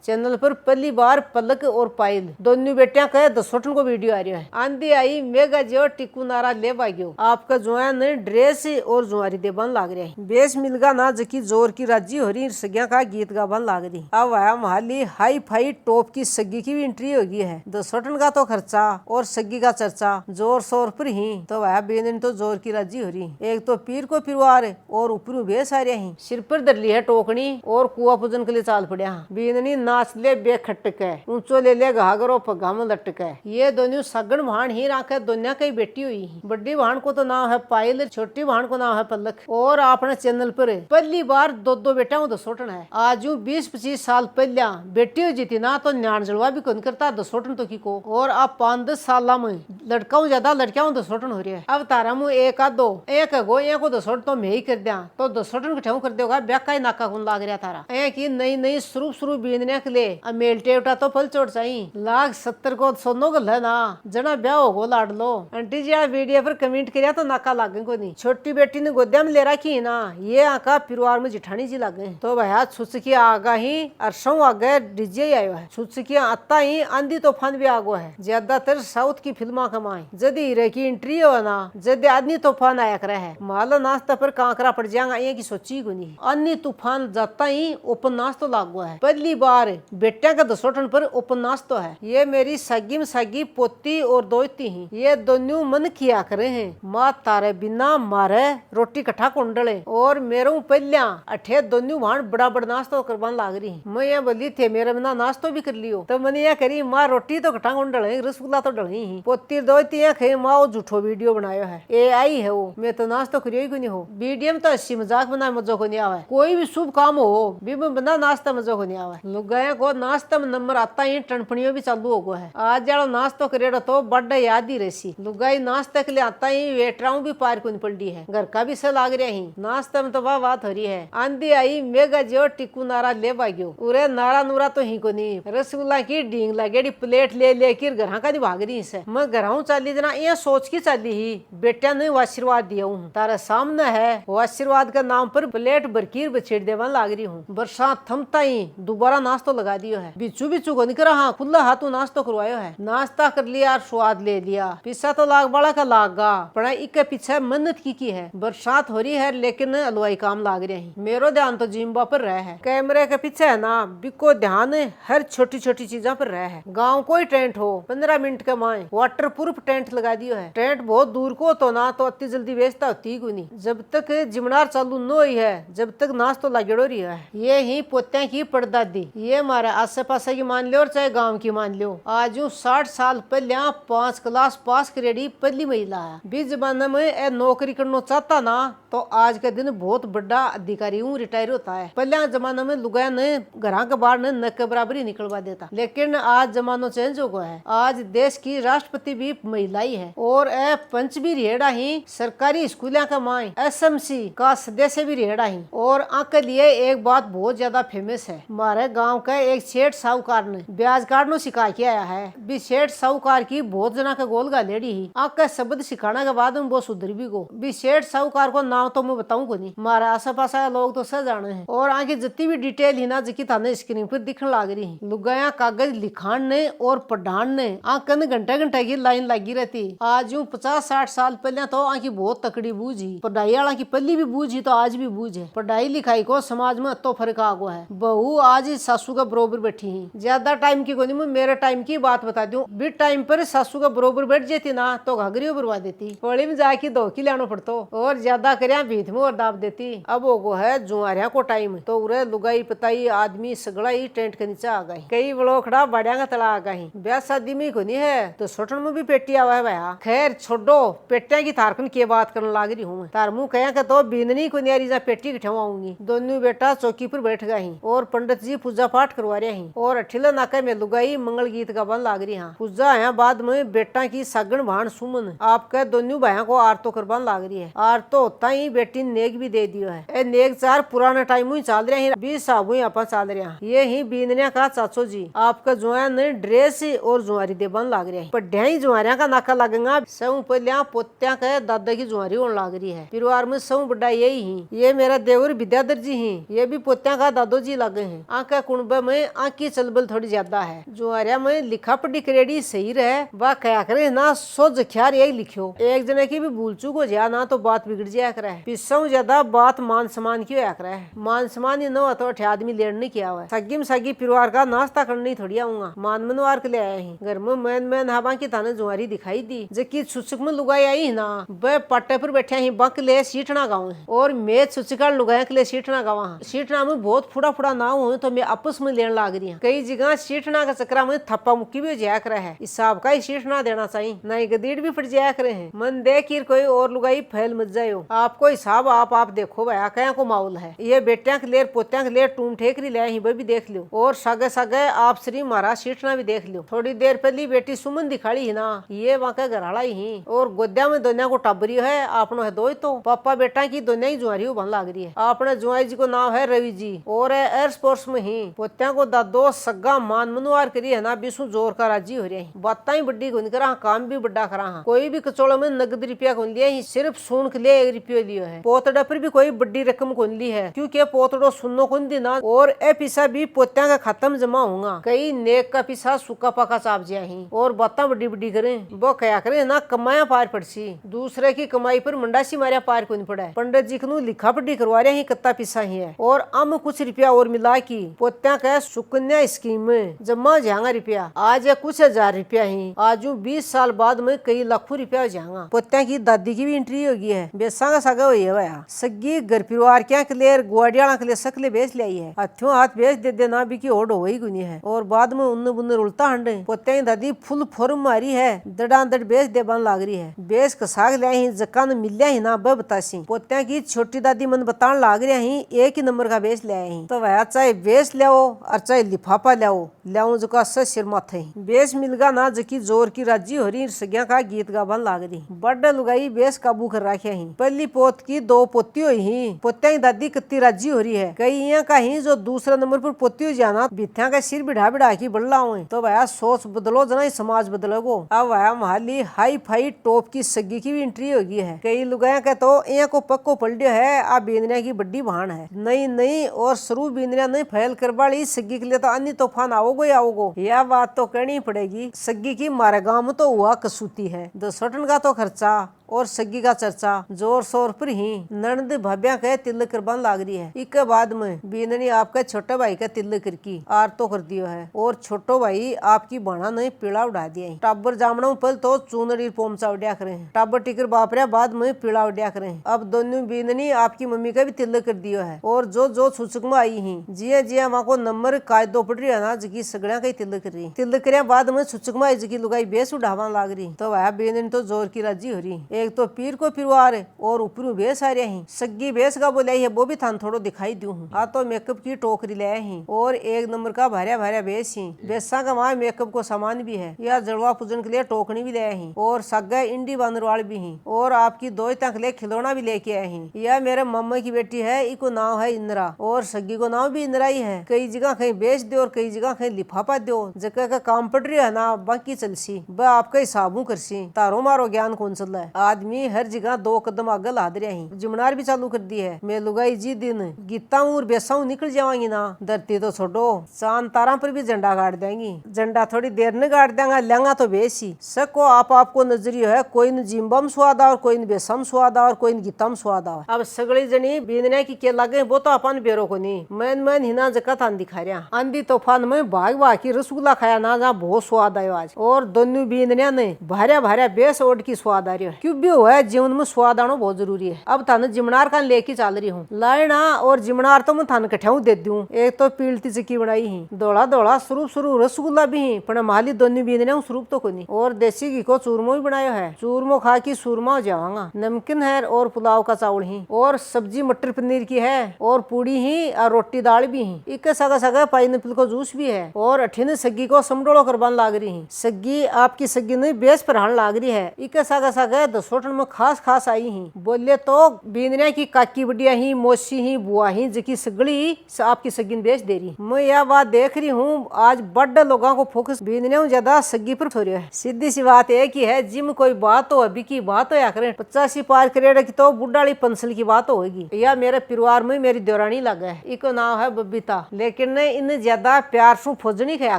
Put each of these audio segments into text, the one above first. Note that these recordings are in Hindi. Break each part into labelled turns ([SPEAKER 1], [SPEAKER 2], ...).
[SPEAKER 1] चैनल पर पहली बार पलक और पायल दोनों बेटियां कहे दसोटन को वीडियो आ रहा है। आंधी आई मेगा जो टिकू नारा ले बाग्यो आपका जुआन ड्रेस और जुआरी दे बन लाग रहा है। बेस मिलगा ना जकी जोर की राजी हो रही सगिया का गीत गा बन लाग रही। अब आया महाली हाई फाई टॉप की सगी की भी एंट्री होगी है। दसोटन का तो खर्चा और सगी का चर्चा जोर शोर पर ही तो वह बेन तो जोर की राजी हो रही। एक तो पीर को पिरवार और ऊपर बेस आ रही सिर पर दर ली है टोकनी और कुआ पूजन के लिए चाल पड़ा। बीननी नाच ले बेखटक है ऊंचो ले घाघरो पगा में लटक है। ये दोनों सगन भाण ही राखे दोनों की बेटी हुई। बड़ी भाण को तो नाम है पायल छोटी भाण को नाम है पलक। और अपने चैनल पर पहली बार दो बेटा दसोटन है। आज 20-25 साल पहले बेटी हो जीती ना तो न्याण जलवा भी कौन करता दसोटन तो की को। और अब 5-10 साल में लड़का ज्यादा लड़कियां दसोटन हो रही है। अब तारा मुँह एक आधो एक गो एक को दसोट तो मैं ही कर दिया तो दसोटन कठेऊ कर देगा ब्याह का नाका कौन लाग रहा तारा एक नई शुरू बीनने के लिए मेलटे उठा तो फल चोट चाहिए लाख 70 को सोनो गल है ना जना ब्याह होगो लाड लो। आंटी जी वीडियो पर कमेंट किया तो नाका लागे को नहीं। छोटी बेटी ने गोदिया में ले रखी ना ये आका परिवार में जिठानी जी लागे तो भैया छुचकी आगा ही अरसों आगे डीजे आयो है। छुचकी आता ही आंधी तूफान भी आगो है। ज्यादातर साउथ की फिल्मा कमाए जद हीरे की एंट्री हो ना जद आदमी तूफान आया करे है। माला नाश्ता पर कांकरा पड़ जाएगा ये की सोची को नहीं। अन्य तूफान जाता ही उपन्यास तो लागू है। पहली बार बेटिया का दसोटन पर उपन्यास तो है। ये मेरी सगी में सगी पोती और दोती ही ये दोनों मन किया करे हैं माँ तारे बिना मारे रोटी कट्ठा कुंडले और मेरे पहलिया अठे दोनों भाण बड़ा बड़ा नाश्ता करवान लाग रही। मैं ये बोली थे मेरे बिना नाश्तो भी कर लियो तो मैंने यह करी माँ रोटी तो कट्ठा कुंडले रसगुल्ला तो डली ही पोती दोती खे माँ वो झूठो वीडियो बनायो है AI है वो। मैं तो नाश्तो करियो ही को नहीं हो। वीडियो में तो हंसी मजाक बना मजा को नहीं आवा। कोई भी शुभ काम हो भी बना नाश्ता मजा को नहीं आवा। लुगाया को नाश्ता में नंबर आता ही टनपणियों भी चालू हो गया है। आज जालो नाश्तो करेड़ा तो बड़ा याद ही रहसी। लुगाई नाश्ते के लिए आता ही वेटराऊ भी पार को नहीं पड़ी है। घर का भी से लाग रहा ही नाश्ता में तो वाह बात हो रही है। आंधी आई मेगा जो टिकू नारा ले बाग्यो उरे नारा नूरा तो ही को नहीं। रसगुल्ला की डींग लगेड़ी प्लेट ले लेकर घर का भाग रही है। मैं घर चाली जना ये सोच की चाली ही बेटिया ने आशीर्वाद दिया हूँ तारा सामने है वो आशीर्वाद के नाम पर प्लेट बरकीर बछेड़ देवन लाग रही हूँ। बरसात थमता ही दोबारा नाश्तो लगा दियो है। बिचू बिचू को निकरा हाँ खुला हाथों नाश्तो करवायो है। नाश्ता कर लिया और स्वाद ले लिया पिस्सा तो लाग बड़ा का लागा पड़ा इके पीछे मेहनत की है। बरसात हो रही है लेकिन हलवाई काम लाग रहे हैं। मेरो ध्यान तो जिम्बा पर रहा है कैमरे के पीछे है ना बिको ध्यान हर छोटी छोटी चीजों पर रहा है। गाँव कोई टेंट हो 15 मिनट के माए वाटर प्रूफ टेंट लगा दियो है। टेंट बहुत दूर को तो ना तो अति जल्दी बेचता होती को नहीं। जब तक जिमनार चालू न हुई है जब तक नाश्तो लागेड़ो रही है। ये ही पोत्या की पड़दादी ये हमारे आसे पास की मान लो और चाहे गांव की मान लो। आज 60 साल पहले 5 क्लास पास करेड़ी पहली महिला है। बीच जमाने में ए नौकरी करना चाहता ना तो आज के दिन बहुत बड़ा अधिकारी रिटायर होता है। पहले जमाने में लुगाया ने घर के बाहर ने नक के बराबर ही निकलवा देता लेकिन आज जमानो चेंज हो गया है। आज देश की राष्ट्रपति भी महिला ही है और ए पंच भी रेड़ा ही सरकारी स्कूलों का माए SMC का सदस्य भी रेड़ा ही। और आके लिए एक बात बहुत ज्यादा फेमस है। हमारे गांव का एक सेठ साहूकार ने ब्याज काटनो सिखा के आया है। भी सेठ साहूकार की बहुत जना का गोल गा लेडी ही आके शब्द सिखाने के बाद में वो सुधर भी गो। भी सेठ साहूकार को नाम तो मैं बताऊं को नहीं हमारे आस पास लोग तो सब जाने हैं। और आगे जितनी भी डिटेल ही ना जिकी थाने स्क्रीन पर दिखने लग रही है। लुगाया कागज लिखान ने और पढ़ान ने आंकन घंटे घंटे की लाइन लगी रहती। आज 50-60 साल पहले तो आंकी बहुत तकड़ी बूझ ही पढ़ाई वाला की पहली भी बूझ ही तो आज भी बूझ है। पढ़ाई लिखाई को समाज में तो फर्क आ गया है। बहू आज सासू का बरोबर बैठी ही ज्यादा टाइम की कोनी। मैं मेरे टाइम की बात बता दूं भी टाइम पर सासू का बरोबर बैठ जाती ना तो घाघरी बरवा देती होली में जाके धोखी लाना पड़तो और ज्यादा करिया भीत में और दाब देती। अब वो है जुआरिया को टाइम तो उरे लुगाई पताई आदमी सगड़ा ही टेंट के नीचे आ गई। कई बड़ोखड़ा बड़िया का तला आ गई। ब्याह शादी में कोनी है तो सोटन में भी पेटी आवा है भैया। खैर छोड़ो पेटिया की तारकन की बात करने लाग रही हूँ। तार मुँह कह के तो बीननी को नियारी जा पेटी कठवाऊंगी। दोनों बेटा चौकी पर बैठ गई और पंडित जी पूजा पाठ करवा रहे हैं और अठिला नाके में लुगाई मंगल गीत गावन लाग रही है। पूजा है बाद में बेटा की सागण भाण सुमन आपके दोनों भाइयों को आरतो करवान लाग रही है। आरतो होता ही बेटी नेक भी दे दियो है। ए नेक चार पुराने टाइम ही चल रहे हैं 20 साबु आप चल रहे हैं। ये ही बीननिया का चाचो जी आपका जुआ ने ड्रेस और जुआरी देवन लाग रहे हैं। पढ़िया ही जुआरिया का नाका लगेगा। सब पहले पोत्या के दादा की जुआरी होने लाग रही है। परिवार में सब बड़ा यही ही। ये मेरा देवर विद्याधर जी ही ये भी पोत्या का दादो जी लगे हैं। आके कुंभ उनमें में आंकी चलबल थोड़ी ज्यादा है। जुआरिया में लिखा पढ़ी करेड़ी सही रहे, वह क्या करे ना सोच ख्यार यही लिखियो। एक जने की भी भूल चूक हो जाए ना तो बात बिगड़ जाया करे। पिस्सों ज्यादा बात मान सम्मान की होया करे। मान सम्मान ही न हो तो आदमी लेड़ नहीं किया हुआ। सगी में सगी परिवार का नाश्ता करने थोड़ी आऊंगा, मान मनवार के ले आए ही। घर में मैन हवा की थाने जुआरी दिखाई दी जबकि सुसुक में लुगाई आई ना, वह पट्टे पर बैठे ही बक ले सीटना गाँव है और मैं सुचिका लुगाया के लिए सीटना गावा। सीटना में बहुत फुड़ा फुड़ा ना हो तो मैं आपस में लेने लाग रही हूँ। कई जगह सीटना का चक्रा में थप्पा मुक्की भी जाया करे है, हिसाब का ही सीटना देना चाहिए, नहीं गदीड़ भी फट जाया करे है। मन देख कोई और लुगाई फैल मत जाए। आपको हिसाब आप देखो भैया क्या को माहौल है। ये बेटिया के लिए पोत्या के लिए टूम ठेकरी ले ही भी देख लो और सगे सगे आप श्री महाराज सीटना भी देख लो। थोड़ी देर पहली बेटी सुमन दिखाड़ी है ना, ये वहाँ का घराड़ा ही और गोद्या में दोनिया को टबरी है। आपनो है दो तो पापा बेटा की दोनिया ही जुआरी बन लग रही है। आपने जुआई जी को नाम है रवि जी और एयर स्पोर्ट्स में ही पोत्या को दादो सगा मान मनवार करी है ना, बिसु जोर का राजी हो रही है। बात ही बड्डी गुन करा, काम भी बड्डा करा। कोई भी कचोड़ो में नगद रुपया कौन लिया ही, सिर्फ सुन के लिए 1 रुपया लियो है। पोतड़ा पर भी कोई बड्डी रकम कौन ली है क्योंकि पोतड़ो सुनो कौन दी ना और ए पिसा भी पोत्या का खत्म जमा होगा। कई नेक का पिसा सुखा पका चाप जाए ही और बातें बड्डी बड्डी करे। वो क्या करे ना कमाया पार पड़सी, दूसरे की कमाई पर मंडासी मारिया पार कौन पड़ा है। पंडित जी को लिखा पढ़ी करवा रहे ही कत्ता पिसा ही है और अम कुछ रुपया और मिला की पोत्या का सुकन्या स्कीम में जमा जाएगा रुपया। आज कुछ 1000 रुपया ही, आज 20 साल बाद में कई लाखों रुपया हो जाएगा। पोत्या की दादी की भी एंट्री होगी है, बेसा का सागा हुई है। सगी घर परिवार क्या क्लियर गुआडियाला के लिए सकले बेच लाई है, हथों हाथ बेच दे देना भी की ओढ़ हो गई गुनी है और बाद में उन्न बुन्न उल्टा हंडे। पोत्या की दादी फुल फॉर्म मारी है, दड़ा दड़ बेच दे बन लाग रही है। बेच कसाग लिया ही जकान मिलिया ही ना ब बतासी। पोत्या की छोटी दादी मन बतान लाग रहा ही, एक ही नंबर का बेच ले ही तो वह चाहे बेच लियाओ और चाहे लिफाफा लियाओ जो का सिर माथे बेच मिलगा ना जकी जोर की राजी हो रही। सगिया का गीत गावन लाग रही, बड़ लुगाई बेस काबू कर रखे ही। पहली पोत की 2 पोती हुई ही, पोत्या की दादी कितनी राजी हो रही है। कई का ही जो दूसरा नंबर पर पोती हो जाना बिथ्या का सिर बिढ़ा बिढ़ा की बढ़ला हुए तो वह सोच बदलो जना समाज बदलोगो। अब वह महाली हाई फाई टॉप की सगी की भी एंट्री होगी है। कई लुगाया के तो को पक्को पलटियो है, आ बींदनिया की बड्डी भान है। नई और शुरू बींदनिया नहीं फैल करवाली सगी के लिए तो अन्य तूफान आओगो ही आओगो। यह बात तो कहनी पड़ेगी, सगी की मारे गांव में तो हुआ कसूती है। 2 का तो खर्चा और सगी का चर्चा जोर शोर पर ही ननद भाभ्या के तिलक करवान लाग रही है। इसके बाद में बीननी आपके छोटे भाई का तिलक करकी आर तो कर दियो है और छोटो भाई आपकी बाणा ने पीड़ा उड़ा दिया है। टाबर जामना पल तो चूनरी पोमचा उड़िया करे, टाबर टिकर बापरिया बाद में पीड़ा उड़िया करे। अब दोनों बीननी आपकी मम्मी का भी तिलक कर दियो है और जो छुचक में आई ही जिया वहाँ को नंबर कायदो पड़ रही है ना जकी सगड़ा का तिलक कर रही। तिलक कर बाद में छुचक में आई जकी लुगाई बेस उड़ावा लाग रही तो वह बीननी तो जोर की राजी हो रही। एक तो पीर को परिवार है और ऊपर बेस आ रहे हैं। सग्गी बेस का बोला है वो भी थान थोड़ो दिखाई दूं हूँ। आ तो मेकअप की टोकरी ले ही और 1 नंबर का भारिया बेस ही। बेसा का वहाँ मेकअप को सामान भी है, या जड़वा पूजन के लिए टोकनी भी ले ही और सगे इंडी बांदरवाल भी ही और आपकी 2 तक ले खिलौना भी लेके आए ही। यह मेरे मम्मा की बेटी है, इको नाम है इंदिरा और सग्गी को नाम भी इंदिरा ही है। कई जगह कहीं बेच दो और कई जगह कहीं लिफाफा दो, जगह का काम पड़ रही है ना बाकी चलसी वह आपका हिसाबू करसी। तारो मारो ज्ञान कौन चल रहा है। आदमी हर जगह 2 कदम आगे लाद रहे हैं। जिमनार भी चालू कर दी है। मैं लुगाई जी दिन गीता और बेसाऊ निकल जावांगी ना, धरती तो छोड़ो चांद तारा पर भी झंडा गाड़ देंगी। झंडा थोड़ी देर न गाड़ देंगा, लेंगा तो बेसी सबको आपको नजरियो है। कोई न जिम्बा में स्वाद और कोई न बेसा में स्वाद और कोई न गीता में स्वाद। अब सगड़ी जनी बीनने की के लगे वो तो अपन बेरो को नहीं मैन हिना जका थान दिखा रहा। आंधी तूफान में भाग की रसगुल्ला खाया ना, जहाँ बहुत स्वाद आयो आज और दोनों बीननिया ने भारिया बेस ओढ़ की स्वाद आ रही है। क्यों भी हुआ जीवन में स्वाद आना बहुत जरूरी है। अब थाने जिमनार का लेके चल रही हूँ लाइना और जिमनार तो मैं थाने कठाऊ दे दूं। एक तो पीलती चक्की बनाई ही दौड़ा शुरू रसगुल्ला भी ही पर माली दोनों बीनने स्वरूप तो कोनी और देसी घी को चूरमो भी बनायो है। चूरमो खा की सूरमा हो जावांगा। नमकीन है और पुलाव का चावल ही और सब्जी मटर पनीर की है और पूड़ी ही और रोटी दाल भी ही। इके सगा पाइनएप्पल को जूस भी है और अठीने सग्गी को समडोलो करवान लाग रही है। सग्गी आपकी सग्गी ने बेस पर हान लाग रही है। इके सगा दसोटन में खास खास आई ही। बोले तो बींदनिया की काकी बढ़िया ही, मौसी ही, बुआ ही, जिकी सगड़ी आपकी सगिन बेच दे रही। मैं यह बात देख रही हूँ आज बड़े लोगों को फोकस बींदनिया ज्यादा सगी पर हो रहा है। सीधी सी बात एक ही है, जिम कोई बात हो अभी की बात हो या करें 85 पार करेड़ की तो बुढ़ाड़ी पंसल की बात होगी। या मेरे परिवार में मेरी देवरानी लगा है, इको नाम है बबीता, लेकिन इन ज्यादा प्यार से फौजनी खया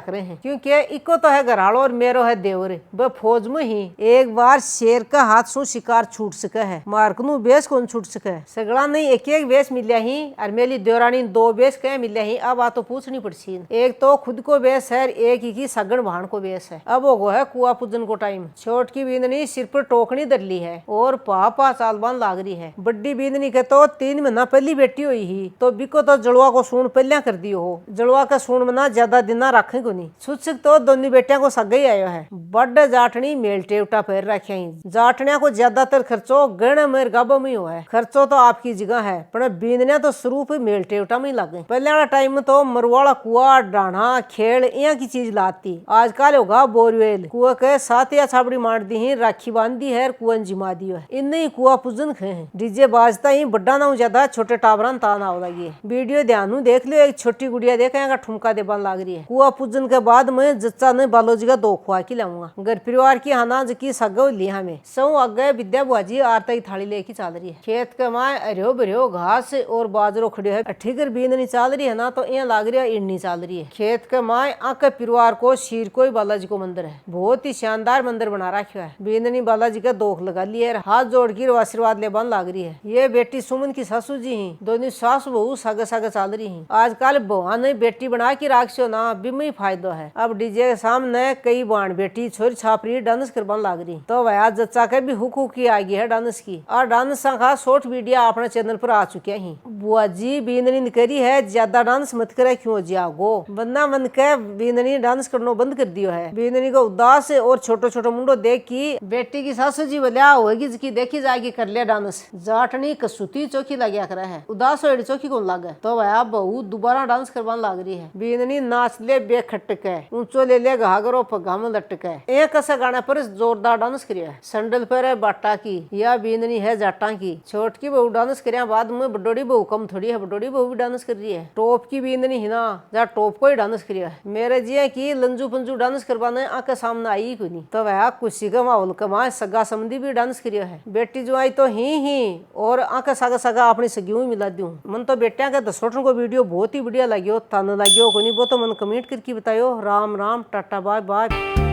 [SPEAKER 1] करे हैं क्योंकि इको तो है घराड़ो और मेरो है देवर। वह फौज में ही एक बार शेर का हाथ सु शिकार छूट सके है, मार्कनू बेस कौन छूट सके है। सगड़ा नहीं एक एक बेस मिलिया ही और मेरी देवरानी 2 बेस कह मिलिया ही। अब आ तो पूछनी पड़सी, एक तो खुद को बेस है, एक ही की सगन भाण को बेस है। अब वो है कुआ पूजन को टाइम। छोट की बींदनी सिर पर टोकनी धर ली है और पापा चालबान लाग रही है। बड्डी बींदनी के तो 3 महीना पहली बेटी हुई ही तो बिको तो जड़वा को सून पहले कर दियो हो। जड़वा का सून मना ज्यादा दिन रखे को नहीं। सुचक तो दोनों बेटिया को सगा ही आयो है। बड़ जाटनी मेल टेवटा पैर रखे ही। जाटनिया को ज्यादातर खर्चो गण मेर गाबो में हुआ है। खर्चो तो आपकी जगह है पर बींदनिया तो स्वरूप मेल टेवटा में लगे। पहले वाला टाइम में तो मरवाड़ा कुआ डाढ़ा खेल यहाँ की चीज लाती। आजकल होगा बोरवेल कुआ के साथ या छाबड़ी मार दी है, राखी बांध दी है, कुआ जिमा दी है। इन कुआ पूजन खे है। डीजे बाजता ही बड्डा ना ज्यादा छोटे टाबरा तान आव लगी। वीडियो ध्यान देख लियो, एक छोटी गुड़िया देखा ठुमका दे बन लाग रही है। कुआ पूजन के बाद में जच्चा ने बालोजी का 2 खुआ की लाऊंगा। घर परिवार की अनाज की सगो लिया में सौ आगे विद्या बुआजी आरता की थाली लेके चल रही है। खेत के माए अरियो बरियो घास और बाजरो खड़ियो है। ठीकर बींदनी चल रही है ना तो यहाँ लाग रही है इडनी चल रही है। खेत के माए आके परिवार को शीर को बालाजी को मंदिर है, बहुत ही शानदार मंदिर बना रखा है। बींदनी बालाजी का दोख लगा लिया है, हाथ जोड़ कर आशीर्वाद ले बन लाग रही है। ये बेटी सुमन की सासू जी ही, दोनों सास बहू सगे सगे चल रही है। आजकल बउआ ने बेटी बना के राखो ना बिम फायदा है। अब डीजे के सामने कई बाण बेटी छोरी छापरी डांस करवाने लग रही तो वह जच्चा के भी हुक की आ गई है डांस की। और डांस का शॉर्ट वीडियो अपने चैनल पर आ चुके हैं। बुआ जी बींदनी करी है, ज्यादा डांस मत करे क्यों जागो। बन्ना मन के बींदनी डांस करना बंद कर दियो है। बींदनी को उदास और छोटो छोटो मुंडो देख की बेटी की सासू जी बोलिया होगी जिसकी देखी जाएगी कर लिया डांस। जाटनी कसूती चौकी लग्या करे है, उदास हो चौकी कौन लागे तो वह बहू दोबारा डांस करवाने लग रही है। बींदनी नाच ले बेखटके ऊंचो ले ले घाघरो पगाम लटके। एक ऐसा गाने पर जोरदार डांस करिया है। संडल पर है बाटा की या बींदनी है जाटा की। छोट की बहू डांस करिया बाद में बडोड़ी बहू कम थोड़ी है, बडोड़ी बहू भी डांस कर रही है। टॉप की बींदनी है ना जा टॉप को ही डांस करिया है। मेरे जी की लंजू पंजू डांस करवाने आके सामने आई को नहीं तो वह खुशी का माहौल कमाए सगा समझी भी डांस करिया है। बेटी जो आई तो ही और आके सगा सगा अपनी सगी मिला दूं। मन तो बेटिया के दसोटन को वीडियो बहुत ही बढ़िया लगियो, तन लगियो को नहीं वो तो मन कमेंट करके बतायो। Ram Ram tata bye bye.